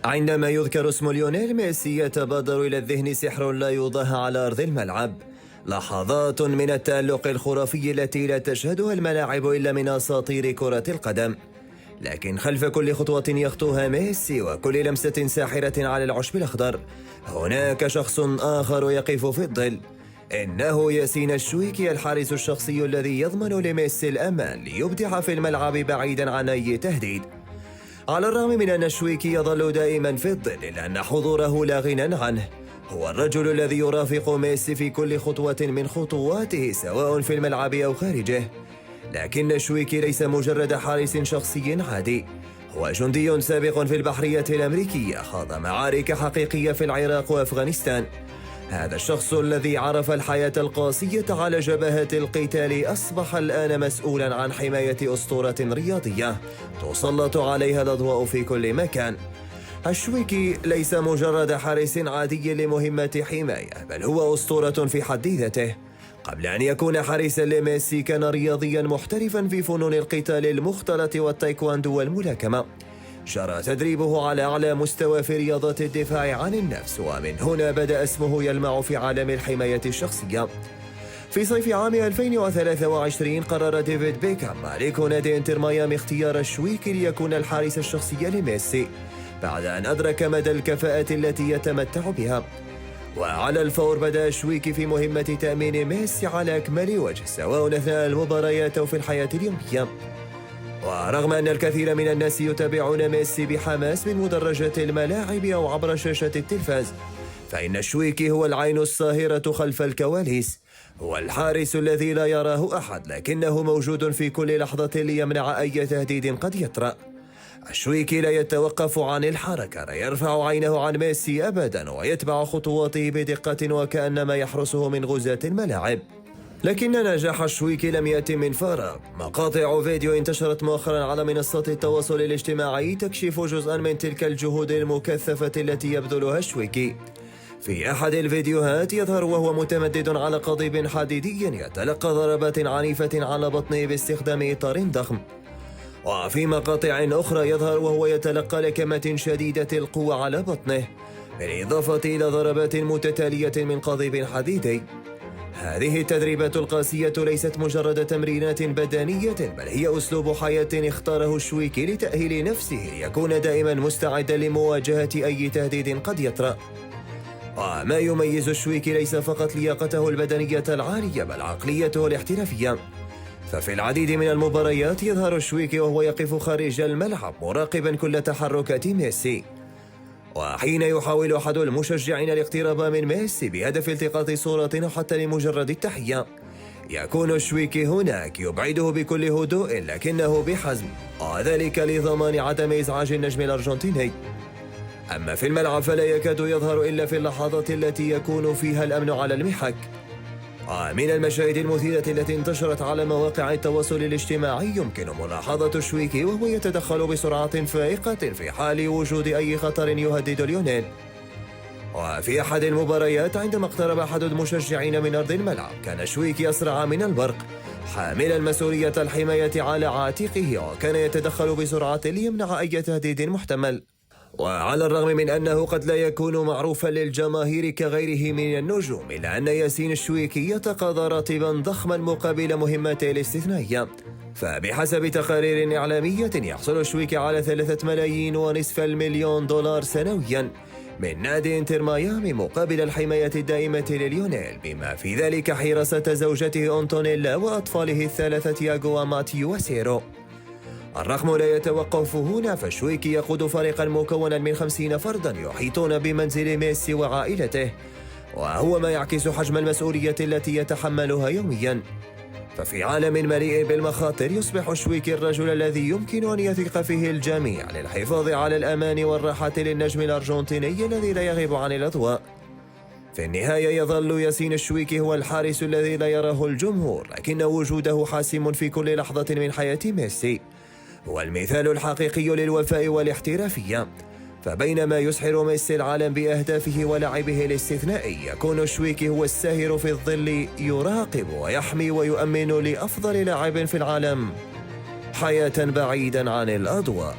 عندما يذكر اسم ليونيل ميسي يتبادر إلى الذهن سحر لا يضاهى على أرض الملعب. لحظات من التألق الخرافي التي لا تشهدها الملاعب إلا من أساطير كرة القدم. لكن خلف كل خطوة يخطوها ميسي وكل لمسة ساحرة على العشب الأخضر هناك شخص آخر يقف في الظل. إنه ياسين الشويكي، الحارس الشخصي الذي يضمن لميسي الأمان ليبدع في الملعب بعيدا عن أي تهديد. على الرغم من أن الشويكي يظل دائما في الظل إلا أن حضوره لا غنى عنه. هو الرجل الذي يرافق ميسي في كل خطوة من خطواته سواء في الملعب أو خارجه. لكن الشويكي ليس مجرد حارس شخصي عادي، هو جندي سابق في البحرية الأمريكية خاض معارك حقيقية في العراق وأفغانستان. هذا الشخص الذي عرف الحياة القاسية على جبهات القتال أصبح الآن مسؤولا عن حماية أسطورة رياضية تسلط عليها الأضواء في كل مكان. الشويكي ليس مجرد حارس عادي لمهمة حماية، بل هو أسطورة في حد ذاته. قبل أن يكون حارسا لميسي كان رياضيا محترفا في فنون القتال المختلط والتايكواندو والملاكمة. جرى تدريبه على أعلى مستوى في رياضة الدفاع عن النفس، ومن هنا بدأ اسمه يلمع في عالم الحماية الشخصية. في صيف عام 2023 قرر ديفيد بيكهام مالك نادي انتر ميامي اختيار الشويكي ليكون الحارس الشخصي لميسي بعد أن أدرك مدى الكفاءة التي يتمتع بها. وعلى الفور بدأ الشويكي في مهمة تأمين ميسي على أكمل وجه سواء أثناء المباريات أو في الحياة اليومية. ورغم أن الكثير من الناس يتابعون ميسي بحماس من مدرجات الملاعب أو عبر شاشة التلفاز، فإن الشويكي هو العين الساهرة خلف الكواليس. هو الحارس الذي لا يراه أحد لكنه موجود في كل لحظة ليمنع أي تهديد قد يطرأ. الشويكي لا يتوقف عن الحركة، لا يرفع عينه عن ميسي أبدا ويتبع خطواته بدقة وكأنما يحرسه من غزاة الملاعب. لكن نجاح الشويكي لم يأتي من فراغ. مقاطع فيديو انتشرت مؤخرا على منصات التواصل الاجتماعي تكشف جزءا من تلك الجهود المكثفة التي يبذلها الشويكي. في أحد الفيديوهات يظهر وهو متمدد على قضيب حديدي يتلقى ضربات عنيفة على بطنه باستخدام إطار ضخم. وفي مقاطع أخرى يظهر وهو يتلقى لكمة شديدة القوة على بطنه، بالإضافة إلى ضربات متتالية من قضيب حديدي. هذه التدريبات القاسية ليست مجرد تمرينات بدنية، بل هي أسلوب حياة اختاره الشويكي لتأهيل نفسه ليكون دائما مستعدا لمواجهة أي تهديد قد يطرأ. وما يميز الشويكي ليس فقط لياقته البدنية العالية بل عقليته الاحترافية. ففي العديد من المباريات يظهر الشويكي وهو يقف خارج الملعب مراقبا كل تحركات ميسي. وحين يحاول أحد المشجعين الاقتراب من ميسي بهدف التقاط صورة أو حتى لمجرد التحية، يكون الشويكي هناك يبعده بكل هدوء لكنه بحزم، وذلك لضمان عدم إزعاج النجم الأرجنتيني. أما في الملعب فلا يكاد يظهر إلا في اللحظات التي يكون فيها الأمن على المحك. ومن المشاهد المثيرة التي انتشرت على مواقع التواصل الاجتماعي يمكن ملاحظة الشويكي وهو يتدخل بسرعة فائقة في حال وجود أي خطر يهدد ليونيل. وفي أحد المباريات عندما اقترب أحد المشجعين من أرض الملعب كان الشويكي أسرع من البرق حاملا مسؤولية الحماية على عاتقه، وكان يتدخل بسرعة ليمنع أي تهديد محتمل. وعلى الرغم من أنه قد لا يكون معروفا للجماهير كغيره من النجوم، إلا أن ياسين الشويكي يتقاضى راتبا ضخما مقابل مهمته الاستثنائية. فبحسب تقارير إعلامية يحصل الشويكي على 3.5 مليون دولار سنويا من نادي انتر ميامي مقابل الحماية الدائمة لليونيل، بما في ذلك حراسة زوجته أنطونيلا وأطفاله الثلاثة تياغو وماتيو وسيرو. الرقم لا يتوقف هنا، فالشويكي يقود فريقا مكونا من 50 فردا يحيطون بمنزل ميسي وعائلته، وهو ما يعكس حجم المسؤولية التي يتحملها يوميا. ففي عالم مليء بالمخاطر يصبح الشويكي الرجل الذي يمكن أن يثق فيه الجميع للحفاظ على الأمان والراحة للنجم الأرجنتيني الذي لا يغيب عن الأضواء. في النهاية يظل ياسين الشويكي هو الحارس الذي لا يراه الجمهور، لكن وجوده حاسم في كل لحظة من حياة ميسي. هو المثال الحقيقي للوفاء والاحترافية. فبينما يسحر ميسي العالم بأهدافه ولعبه الاستثنائي، يكون الشويكي هو الساهر في الظل يراقب ويحمي ويؤمن لأفضل لاعب في العالم حياة بعيدا عن الأضواء.